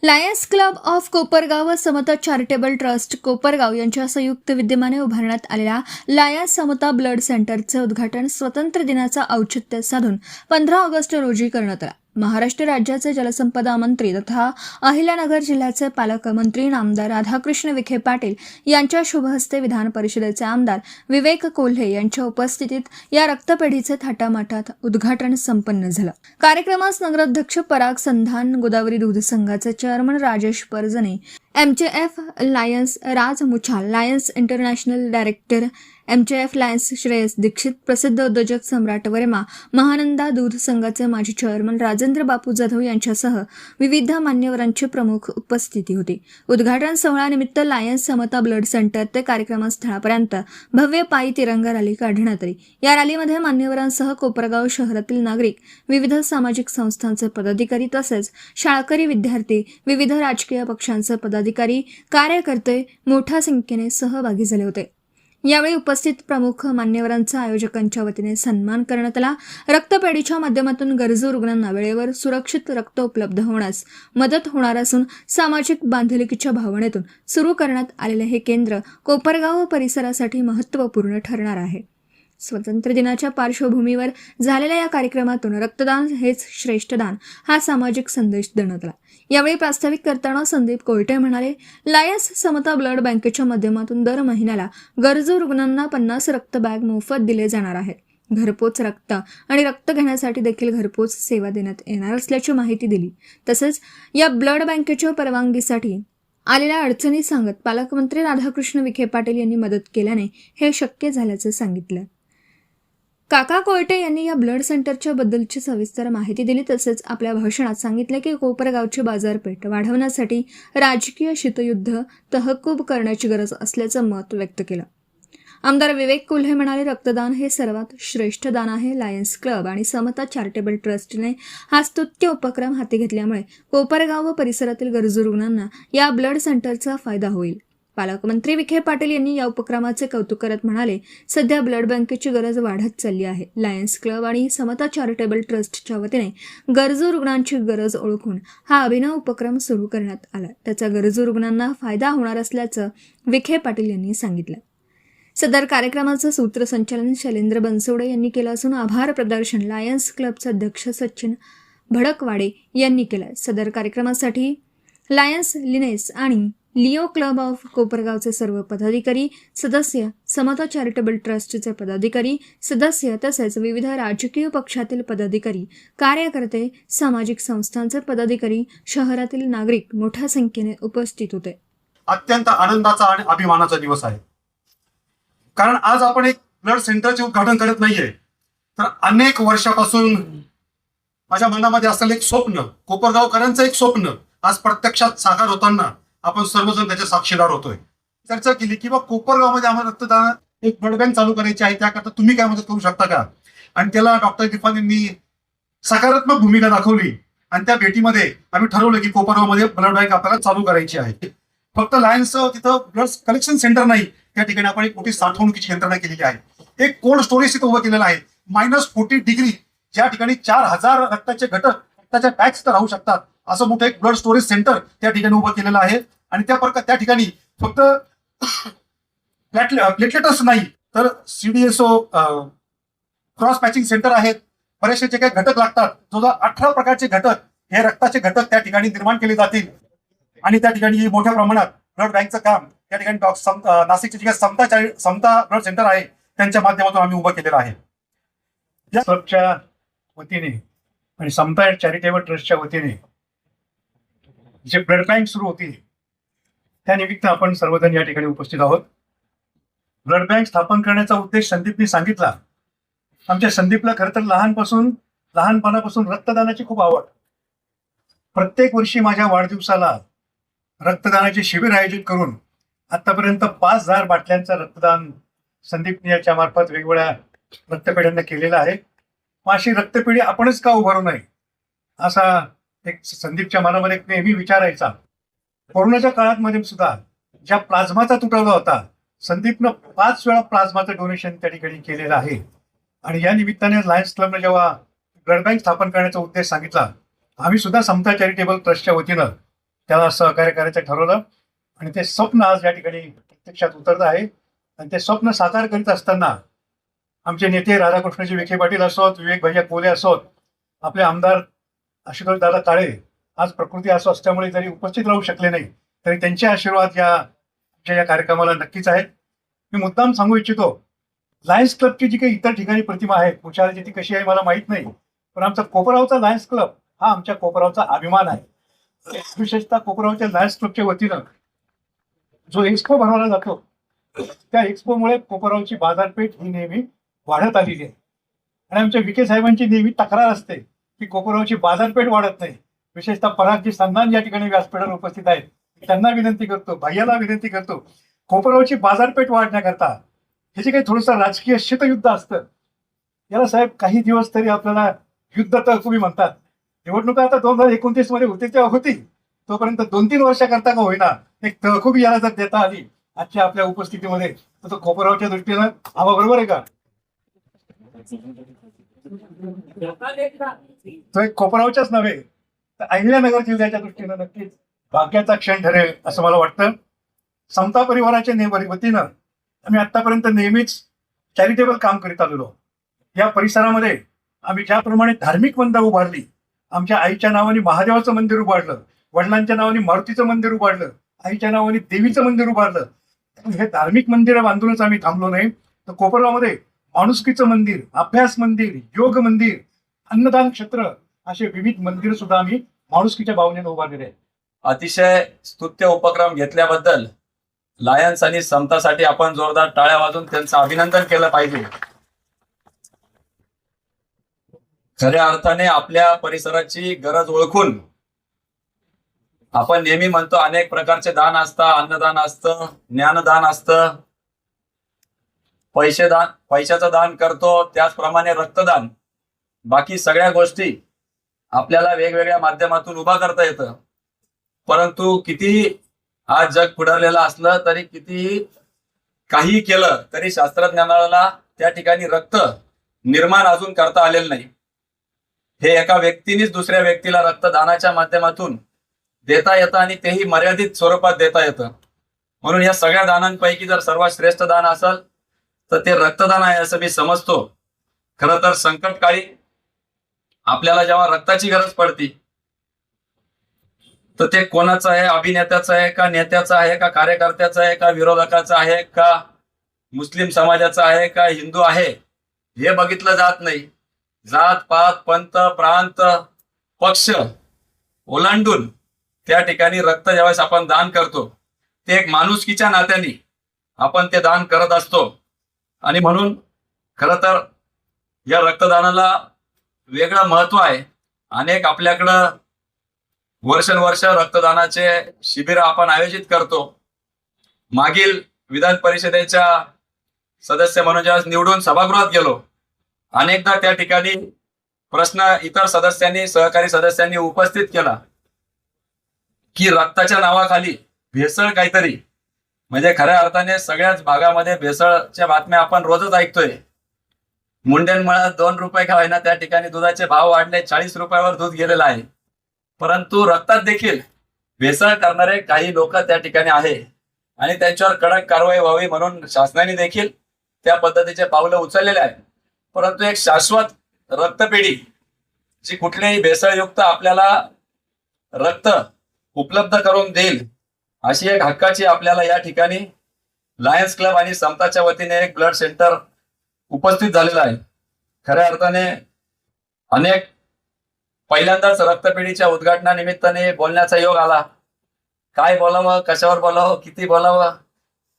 Lions club of Kopargaon व समता charitable trust Kopargaon यांच्या संयुक्त विद्यमाने उभारण्यात आलेल्या लायन्स समता ब्लड सेंटरचे उद्घाटन स्वातंत्र्य दिनाचा औचित्य साधून 15 ऑगस्ट रोजी करण्यात आला. महाराष्ट्र राज्याचे जलसंपदा मंत्री तथा अहिल्यानगर जिल्ह्याचे पालकमंत्री नामदार राधाकृष्ण विखे पाटील यांच्या शुभ हस्ते विधान परिषदेचे आमदार विवेक कोल्हे यांच्या उपस्थितीत या रक्तपेढीचे थाटामाटात उद्घाटन संपन्न झालं. कार्यक्रमास नगराध्यक्ष पराग संधान, गोदावरी दूध संघाचे chairman Rajesh Parjane, MJF Lions Raj Muchhal, Lions international director MJF Lions Shreyas Dixit, प्रसिद्ध उद्योजक सम्राट वर्मा, महानंदा दूध संघाचे माजी चेअरमन राजेंद्र बापू जाधव यांच्यासह विविध मान्यवरांची प्रमुख उपस्थिती होती. उद्घाटन सोहळ्यानिमित्त लायन्स समता ब्लड सेंटर ते कार्यक्रमस्थळापर्यंत भव्य पायी तिरंगा रॅली काढण्यात आली. या रॅलीमध्ये मान्यवरांसह कोपरगाव शहरातील नागरिक, विविध सामाजिक संस्थांचे पदाधिकारी तसेच शाळकरी विद्यार्थी, विविध राजकीय पक्षांचे पदाधिकारी, कार्यकर्ते मोठ्या संख्येने सहभागी झाले होते. यावेळी उपस्थित प्रमुख मान्यवरांचा आयोजकांच्या वतीने सन्मान करण्यात आला. रक्तपेढीच्या माध्यमातून गरजू रुग्णांना वेळेवर सुरक्षित रक्त उपलब्ध होण्यास मदत होणार असून सामाजिक बांधिलकीच्या भावनेतून सुरू करण्यात आलेले हे केंद्र कोपरगाव परिसरासाठी महत्त्वपूर्ण ठरणार आहे. स्वातंत्र्य दिनाच्या पार्श्वभूमीवर झालेल्या या कार्यक्रमातून रक्तदान हेच श्रेष्ठ दान हा सामाजिक संदेश देण्यात आला. यावेळी प्रास्ताविक करताना संदीप कोयटे म्हणाले, लायन्स समता ब्लड बँकेच्या माध्यमातून दर महिन्याला गरजू रुग्णांना 50 रक्त बॅग मोफत दिले जाणार आहेत. घरपोच रक्त आणि रक्त घेण्यासाठी देखील घरपोच सेवा देण्यात येणार असल्याची माहिती दिली. तसेच या ब्लड बँकेच्या परवानगीसाठी आलेल्या अडचणी सांगत पालकमंत्री राधाकृष्ण विखे पाटील यांनी मदत केल्याने हे शक्य झाल्याचं सांगितलं. काका कोयटे यांनी या ब्लड सेंटरच्या बद्दलची सविस्तर माहिती दिली. तसेच आपल्या भाषणात सांगितले की कोपरगावची बाजारपेठ वाढवण्यासाठी राजकीय शीतयुद्ध तहकूब करण्याची गरज असल्याचं मत व्यक्त केलं. आमदार विवेक कोल्हे म्हणाले, रक्तदान हे सर्वात श्रेष्ठ दान आहे. लायन्स क्लब आणि समता चॅरिटेबल ट्रस्टने हा स्तुत्य उपक्रम हाती घेतल्यामुळे कोपरगाव व परिसरातील गरजू रुग्णांना या ब्लड सेंटरचा फायदा होईल. पालकमंत्री विखे पाटील यांनी या उपक्रमाचे कौतुक करत म्हणाले, सध्या ब्लड बँकेची गरज वाढत चालली आहे. लायन्स क्लब आणि समता चॅरिटेबल ट्रस्टच्या वतीने गरजू रुग्णांची गरज ओळखून हा अभिनव उपक्रम सुरू करण्यात आला. त्याचा गरजू रुग्णांना फायदा होणार असल्याचं विखे पाटील यांनी सांगितलं. सदर कार्यक्रमाचं सूत्रसंचालन शैलेंद्र बनसोडे यांनी केलं असून आभार प्रदर्शन लायन्स क्लबचे अध्यक्ष सचिन भडकवाडे यांनी केलं. सदर कार्यक्रमासाठी लायन्स लिनेस आणि लिओ क्लब ऑफ कोपरगावचे सर्व पदाधिकारी, सदस्य, समता चॅरिटेबल ट्रस्टचे पदाधिकारी, सदस्य तसेच विविध राजकीय पक्षातील पदाधिकारी, कार्यकर्ते, सामाजिक संस्थांचे पदाधिकारी, शहरातील नागरिक मोठ्या संख्येने उपस्थित होते. अत्यंत आनंदाचा आणि अभिमानाचा दिवस आहे. कारण आज आपण एक ब्लड सेंटरचे उद्घाटन करत नाहीये, तर अनेक वर्षापासून माझ्या मनामध्ये असलेलं एक स्वप्न, कोपरगावकरांचं एक स्वप्न आज प्रत्यक्षात साकार होताना आपण सर्वजण त्याचे साक्षीदार होतोय. चर्चा केली की कोपरगावमध्ये आम्हाला रक्तदान एक ब्लड बँक चालू करायची आहे, त्याकरता तुम्ही काय मदत करू शकता का? आणि त्याला डॉक्टर इरफान यांनी सकारात्मक भूमिका दाखवली आणि त्या भेटीमध्ये आम्ही ठरवलं की कोपरगावमध्ये ब्लड बँक आपल्याला चालू करायची आहे. फक्त लायन्स तिथं ब्लड कलेक्शन सेंटर नाही, त्या ठिकाणी आपण एक मोठी साठवणुकीची यंत्रणा केलेली आहे. एक कोल्ड स्टोरेज तिथं उभं केलेलं आहे. -40 डिग्री ज्या ठिकाणी 4000 रक्ताचे घटक, रक्ताच्या बॅग्स तर राहू शकतात, असं मोठं एक ब्लड स्टोरेज सेंटर त्या ठिकाणी उभं केलेलं आहे. आणि त्या ठिकाणी फक्त प्लेटलेटच नाही, तर CDSO क्रॉस मॅचिंग सेंटर आहेत. बरेचसे जे काही घटक लागतात, जो 18 प्रकारचे घटक, हे रक्ताचे घटक त्या ठिकाणी निर्माण केले जातील. आणि त्या ठिकाणी मोठ्या प्रमाणात ब्लड बँकचं काम त्या ठिकाणी नाशिकचे जे काही समता ब्लड सेंटर आहे त्यांच्या माध्यमातून आम्ही उभं केलेलं आहे. या क्लबच्या वतीने आणि समता चॅरिटेबल ट्रस्टच्या वतीने जे ब्लड बँक सुरू होती त्यानिमित्त आपण सर्वजण या ठिकाणी उपस्थित आहोत. ब्लड बँक स्थापन करण्याचा उद्देश संदीपनी सांगितला. आमच्या संदीपला खरं तर लहानपणापासून रक्तदानाची खूप आवड. प्रत्येक वर्षी माझ्या वाढदिवसाला रक्तदानाचे शिबिर आयोजित करून आतापर्यंत 5000 बाटल्यांचं रक्तदान संदीपनी याच्या मार्फत वेगवेगळ्या रक्तपेढ्यांना केलेलं आहे. अशी रक्तपेढी आपणच का उभारू नये असा एक संदीपच्या मनामध्ये नेहमी विचारायचा. कोरोनाच्या काळामध्ये सुद्धा ज्या प्लाझ्माचा तुटवडा होता, संदीपनं 5 वेळा प्लाझ्माचं डोनेशन त्या ठिकाणी केलेलं आहे. आणि या निमित्ताने लायन्स क्लबने जेव्हा ब्लड बँक स्थापन करण्याचा उद्देश सांगितला, आम्ही सुद्धा समता चॅरिटेबल ट्रस्टच्या वतीनं त्याला सहकार्य करायचं ठरवलं आणि ते स्वप्न आज या ठिकाणी प्रत्यक्षात उतरत आहे. आणि ते स्वप्न साकार करीत असताना आमचे नेते राधाकृष्णजी विखे पाटील असोत, विवेक भैया कोले असोत, आपले आमदार आशुतोष दादा काळे आज प्रकृती असो असल्यामुळे जरी उपस्थित राहू शकले नाही तरी त्यांचे आशीर्वाद या कार्यक्रमाला नक्कीच आहेत. मी मुद्दाम सांगू इच्छितो, लायन्स क्लबची जी काही इतर ठिकाणी प्रतिमा आहे, कुशाळची ती कशी आहे मला माहित नाही, पण आमचा कोपरावचा लायन्स क्लब हा आमच्या कोपरावचा अभिमान आहे. विशेषतः कोपरावच्या लायन्स क्लबच्या वतीनं जो एक्सपो भरवला जातो त्या एक्सपोमुळे कोपरावची बाजारपेठ ही नेहमी वाढत आलेली आहे. आणि आमच्या विखे साहेबांची नेहमी तक्रार असते की कोपरावची बाजारपेठ वाढत नाही. विशेषतः परागजी संधान या ठिकाणी व्यासपीठावर उपस्थित आहेत, त्यांना विनंती करतो, भैयाला विनंती करतो, कोपरावची बाजारपेठ वाढण्याकरता हे जे काही थोडंसं राजकीय शीतयुद्ध असतं याला साहेब काही दिवस तरी आपल्याला युद्ध तहकुबी म्हणतात. निवडणुका आता 2029 मध्ये होती तेव्हा होती, तोपर्यंत 2-3 वर्षाकरता का होईना एक तहकुबी याला जर देता आली आजच्या आपल्या उपस्थितीमध्ये तर तो कोपरावच्या दृष्टीनं हवा बरोबर आहे का? तो एक कोपरावच्याच नव्हे तर अहिल्यानगर जिल्ह्याच्या दृष्टीनं नक्कीच भाग्याचा क्षण ठरेल असं मला वाटतं. समता परिवाराच्या वतीनं आम्ही आतापर्यंत नेहमीच चॅरिटेबल काम करीत आलेलो. या परिसरामध्ये आम्ही ज्याप्रमाणे धार्मिक मंदिर उभारली, आमच्या आईच्या नावाने महादेवाचं मंदिर उभारलं, वडिलांच्या नावाने मारुतीचं मंदिर उभारलं, आईच्या नावाने देवीचं मंदिर उभारलं, हे धार्मिक मंदिर बांधूनच आम्ही थांबलो नाही तर कोपरामध्ये माणुसकीचं मंदिर, अभ्यास मंदिर, योग मंदिर, अन्नदान क्षेत्र असे विविध मंदिर सुद्धा आम्ही माणुसकीच्या भावनेने उभारलेले आहेत. अतिशय स्तुत्य उपक्रम घेतल्याबद्दल लायन्स आणि समतासाठी आपण जोरदार टाळ्या वाजून त्यांचं अभिनंदन केलं पाहिजे. खऱ्या अर्थाने आपल्या परिसराची गरज ओळखून आपण नेहमी म्हणतो अनेक प्रकारचे दान असतं, अन्नदान असतं, ज्ञानदान असतं, पैशाचं दान करतो, त्याचप्रमाणे रक्तदान, बाकी सगळ्या गोष्टी आपल्याला वेगवेगळ्या माध्यमातून उभा करता येतं. परंतु कितीही आज जग पुढारलेलं असलं तरी कितीही काही केलं तरी शास्त्रज्ञानाला त्या ठिकाणी रक्त निर्माण अजून करता आलेलं नाही. हे एका व्यक्तीनेच दुसऱ्या व्यक्तीला रक्तदानाच्या माध्यमातून देता येतं आणि तेही मर्यादित स्वरूपात देता येतं. म्हणून या सगळ्या दानांपैकी जर सर्वात श्रेष्ठ दान असेल तर ते रक्तदान आहे असं मी समजतो. खरं तर संकटकाळी आपल्याला जेव्हा रक्ताची गरज पडती तर ते कोणाचं आहे, अभिनेत्याचं आहे का, नेत्याचं आहे का, कार्यकर्त्याचं आहे का, विरोधकाचं आहे का, मुस्लिम समाजाचं आहे का, हिंदू आहे, हे बघितलं जात नाही. जात पात पंथ प्रांत पक्ष ओलांडून त्या ठिकाणी रक्त ज्यावेळेस आपण दान करतो ते एक माणुसकीच्या नात्याने आपण ते दान करत असतो. आणि म्हणून खरं तर या रक्तदानाला वेगळं महत्व आहे. अनेक आपल्याकडं वर्षानुवर्ष रक्तदानाचे शिबिर आपण आयोजित करतो. मागील विधान परिषदेच्या सदस्य म्हणून ज्यावेळेस निवडून सभागृहात गेलो, अनेकदा त्या ठिकाणी प्रश्न इतर सदस्यांनी, सहकारी सदस्यांनी उपस्थित केला की रक्ताच्या नावाखाली भेसळ काहीतरी, म्हणजे खऱ्या अर्थाने सगळ्याच भागामध्ये भेसळच्या बातम्या आपण रोजच ऐकतोय. मुंडेंमुळे 2 रुपये का होईना त्या ठिकाणी दुधाचे भाव वाढले, 40 रुपयावर दूध गेलेलं आहे. परंतु रक्तात देखील भेसळ करणारे काही लोक त्या ठिकाणी आहे आणि त्यांच्यावर कडक कारवाई व्हावी म्हणून शासनाने देखील त्या पद्धतीचे पावलं उचललेले आहेत. परंतु एक शाश्वत रक्तपेढी जी कुठल्याही भेसळयुक्त आपल्याला रक्त उपलब्ध करून देईल अशी एक हक्काची आपल्याला या ठिकाणी लायन्स क्लब आणि समताच्या वतीने एक ब्लड सेंटर उपस्थित झालेलं आहे. खऱ्या अर्थाने अनेक पहिल्यांदाच रक्तपेढीच्या उद्घाटनानिमित्ताने बोलण्याचा योग आला. काय बोलावं, कशावर बोलावं, किती बोलावं.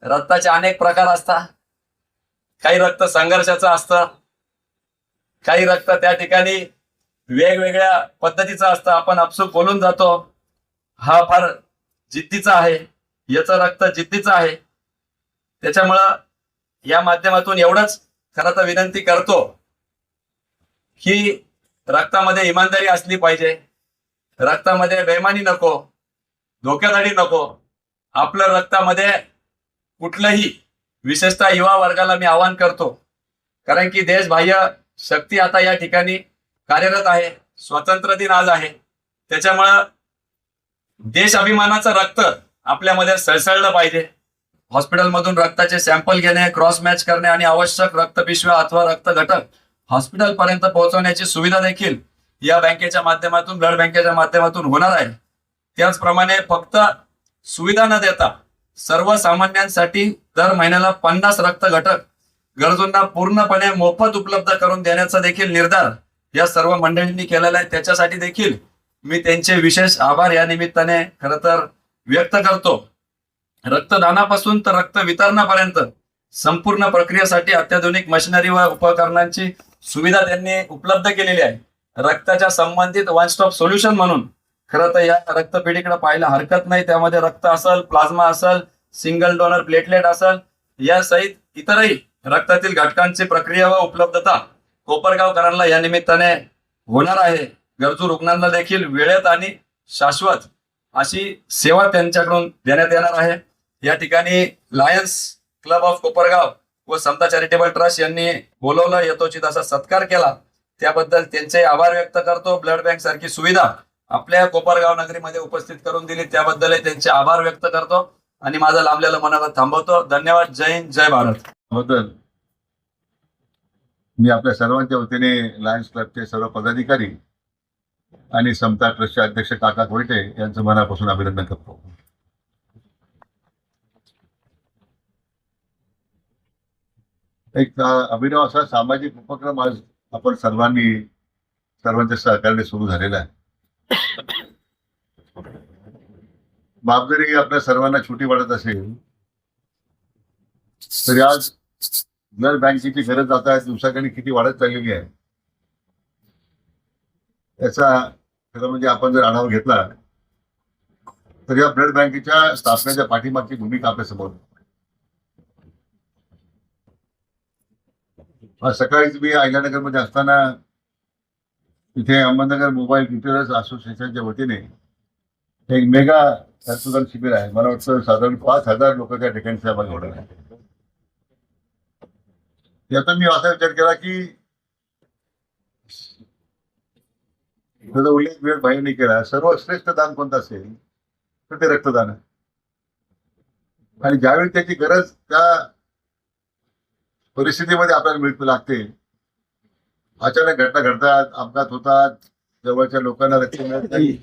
रक्ताचे अनेक प्रकार असतात. काही रक्त संघर्षाचं असतं, काही रक्त त्या ठिकाणी वेगवेगळ्या पद्धतीचं असतं. आपण आपसूक बोलून जातो, हा फार जिद्दीचा आहे, याचं रक्त जिद्दीचं आहे. त्याच्यामुळं या माध्यमातून एवढंच खरं तर विनंती करतो की रक्तामध्ये इमानदारी असली पाहिजे, रक्तामध्ये बेईमानी नको, धोकेधाडी नको. आपलं रक्तामध्ये कुठलंही, विशेषतः युवा वर्गाला मी आवाहन करतो, कारण की देशबाह्य शक्ती आता या ठिकाणी कार्यरत आहे. स्वातंत्र्य दिन आज आहे, त्याच्यामुळं देश अभिमानाचं रक्त आपल्यामध्ये सळसळलं पाहिजे. हॉस्पिटलमधून रक्ताचे सॅम्पल घेणे, क्रॉस मॅच करणे आणि आवश्यक रक्तपिशव्या अथवा रक्त घटक हॉस्पिटल पर्यंत पोहोचवण्याची सुविधा देखील या बँकेच्या माध्यमातून, ब्लड बँकेच्या माध्यमातून होणार आहे. त्याचप्रमाणे फक्त सुविधा न देता सर्वसामान्यांसाठी दर महिन्याला 50 रक्त घटक गरजूंना पूर्णपणे मोफत उपलब्ध करून देण्याचा देखील निर्धार या सर्व मंडळींनी केलेला आहे. त्याच्यासाठी देखील मी त्यांचे विशेष आभार या निमित्ताने खरं तर व्यक्त करतो. रक्तदानापासून तर रक्त वितरणापर्यंत संपूर्ण प्रक्रियेसाठी अत्याधुनिक मशिनरी व उपकरणांची सुविधा त्यांनी उपलब्ध केलेली आहे. रक्ताच्या संबंधित वन स्टॉप सोल्युशन म्हणून खरं तर या रक्तपेढीकडे पाहायला हरकत नाही. त्यामध्ये रक्त असेल, प्लाझ्मा असेल, सिंगल डोनर प्लेटलेट असेल, या सहित इतरही रक्तातील घटकांची प्रक्रिया व उपलब्धता कोपरगावकरांना या निमित्ताने होणार आहे. गरजू रुग्णांना देखील वेळेत आणि शाश्वत अशी सेवा त्यांच्याकडून देण्यात येणार आहे. या ठिकाणी लायन्स क्लब ऑफ कोपरगाव व समता चॅरिटेबल ट्रस्ट यांनी बोलवलं, यथोचित असा सत्कार केला, त्याबद्दल त्यांचे आभार व्यक्त करतो. ब्लड बँक सारखी सुविधा आपल्या कोपरगाव नगरीमध्ये उपस्थित करून दिली, त्याबद्दल त्यांचे आभार व्यक्त करतो आणि माझं लांबलेलं मनाला थांबवतो. धन्यवाद. जय हिंद, जय भारत. बद्दल मी आपल्या सर्वांच्या वतीने लायन्स क्लबचे सर्व पदाधिकारी आणि समता ट्रस्टचे अध्यक्ष काका कोयटे यांचं मनापासून अभिनंदन करतो. एक अभिनव असा सामाजिक उपक्रम आज आपण सर्वांच्या सहकार्याने सुरू झालेला आहे. बाप जरी आपल्या सर्वांना छोटी वाटत असेल तरी आज ब्लड बँकेची गरज आता दिवसाकडे किती वाढत चाललेली आहे याचा खरं म्हणजे आपण जर आढावा घेतला तर या ब्लड बँकेच्या स्थापनेच्या पाठीमागची भूमिका आपल्या समोर. आज सकाळीच मी अहिल्यानगर मध्ये असताना इथे अहमदनगर मोबाईल रिपेअर्स असोसिएशनच्या वतीने एक मेगा रक्तदान शिबिर आहे. मला वाटतं साधारण 5,000 लोक त्या ठिकाणी सहभागी होणार आहेत. याचा मी असा विचार केला की त्याचा उल्लेख वेळ भाईंनी केला, सर्वश्रेष्ठ दान कोणतं असेल तर ते रक्तदान आहे. आणि ज्यावेळी त्याची गरज त्या परिस्थितीमध्ये आपल्याला मिळू लागते, अचानक घटना घडतात, अपघात होतात, जवळच्या लोकांना रक्त मिळत नाही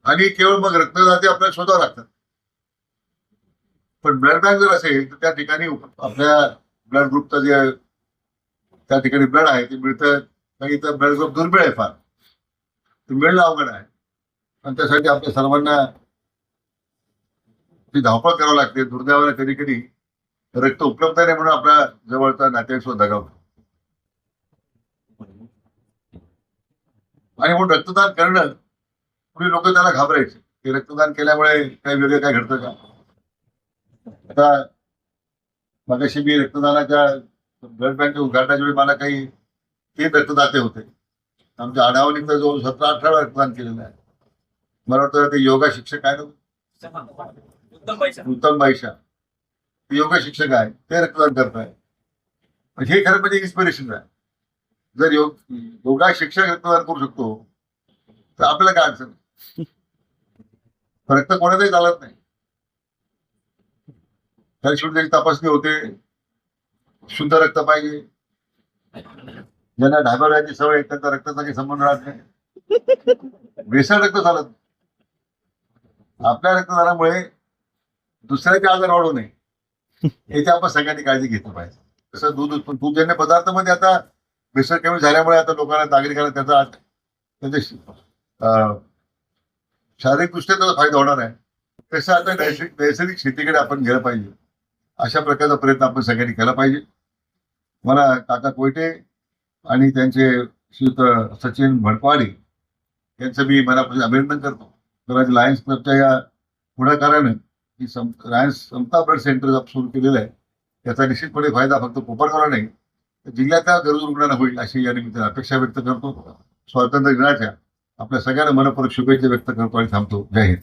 आणि केवळ मग रक्तदाते आपल्याला शोधावं लागतात. पण ब्लड बँक जर असेल तर त्या ठिकाणी आपल्या ब्लड ग्रुपचं जे त्या ठिकाणी ब्लड आहे ते मिळतं. काही तर ब्लड ग्रुप दुर्मिळ आहे, फार ते मिळणं अवघड आहे आणि त्यासाठी आपल्या सर्वांना ती धावपळ करावी लागते. दुर्दैवाने कधी कधी रक्त उपलब्ध नाही म्हणून आपल्या जवळचा नातेवाईक सुद्धा दगावतो आणि म्हणून रक्तदान करणं पुढे लोक त्याला घाबरायचे की रक्तदान केल्यामुळे काही वेगळं काय घडतं का. आता मगाशी मी रक्तदानाच्या ब्लड बँकेच्या उद्घाटनाच्या वेळी मला काही 3 रक्तदाते होते. आमच्या आढावाने तर जवळ 17-18 रक्तदान केलेलं आहे. मला वाटतं ते योगा शिक्षक आहे ना, उत्तम बाईशा, ते योगा शिक्षक आहे, ते रक्तदान करताय. हे खरं म्हणजे इन्स्पिरेशन आहे. जर योगा शिक्षक रक्तदान करू शकतो तर आपल्याला काय अडचण. रक्त कोणाचाही चालत नाही, त्या शेवटी त्याची तपासणी होते, शुद्ध रक्त पाहिजे. ज्यांना ढाबळण्याची सवय त्यांचा रक्ताचा काही संबंध राहत नाही, भेसळ रक्त चालत नाही. आपल्या रक्तदानामुळे दुसऱ्याचे आजार वाढू नये याची आपण सगळ्यांनी काळजी घेतली पाहिजे. तसं दूधजन्य पदार्थामध्ये आता भेसळ कमी झाल्यामुळे आता लोकांना, नागरिकांना त्याचा शारीरिकदृष्ट्या त्याचा फायदा होणार आहे. तसं आता नैसर्गिक शेतीकडे आपण गेलं पाहिजे, अशा प्रकारचा प्रयत्न आपण सगळ्यांनी केला पाहिजे. मला काका कोयटे आणि त्यांचे श्रीयुत सचिन भडकवाडी यांचं मी मनापासून अभिनंदन करतो. तर लायन्स क्लबच्या या पुढाकारानं ही लायन्स समता ब्लड सेंटर सुरू केलेलं आहे. त्याचा निश्चितपणे फायदा फक्त कोपरगावला नाही तर जिल्ह्यातल्या गरजू रुग्णांना होईल अशी या निमित्ताने अपेक्षा व्यक्त करतो. स्वातंत्र्य दिनाच्या आपल्या सगळ्यांना मनपूर्वक शुभेच्छा व्यक्त करतो आणि थांबतो. जय हिंद.